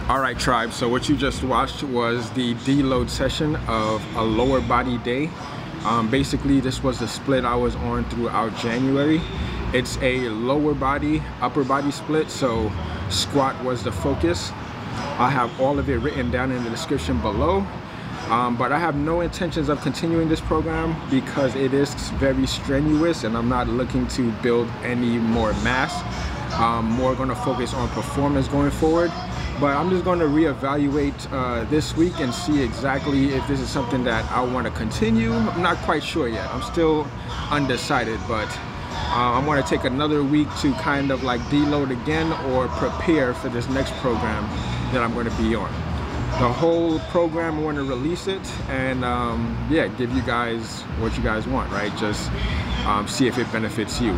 All right, tribe, so what you just watched was the deload session of a lower body day. Basically, this was the split I was on throughout January. It's a lower body, upper body split, so squat was the focus. I have all of it written down in the description below. But I have no intentions of continuing this program because it is very strenuous and I'm not looking to build any more mass. I'm more going to focus on performance going forward. But I'm just going to reevaluate this week and see exactly if this is something that I want to continue. I'm not quite sure yet. I'm still undecided, but I'm going to take another week to kind of like deload again or prepare for this next program that I'm going to be on. The whole program, I want to release it and yeah, give you guys what you guys want, right? Just see if it benefits you.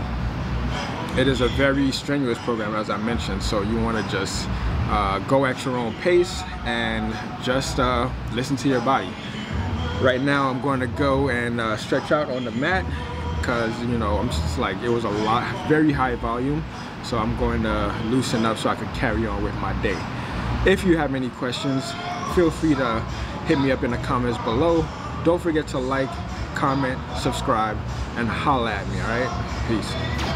It is a very strenuous program, as I mentioned, so you want to just go at your own pace and just listen to your body. Right now I'm going to go and stretch out on the mat because, you know, I'm just like, it was a lot, very high volume, so I'm going to loosen up so I can carry on with my day. If you have any questions, feel free to hit me up in the comments below. Don't forget to like, comment, subscribe, and holla at me, all right? Peace.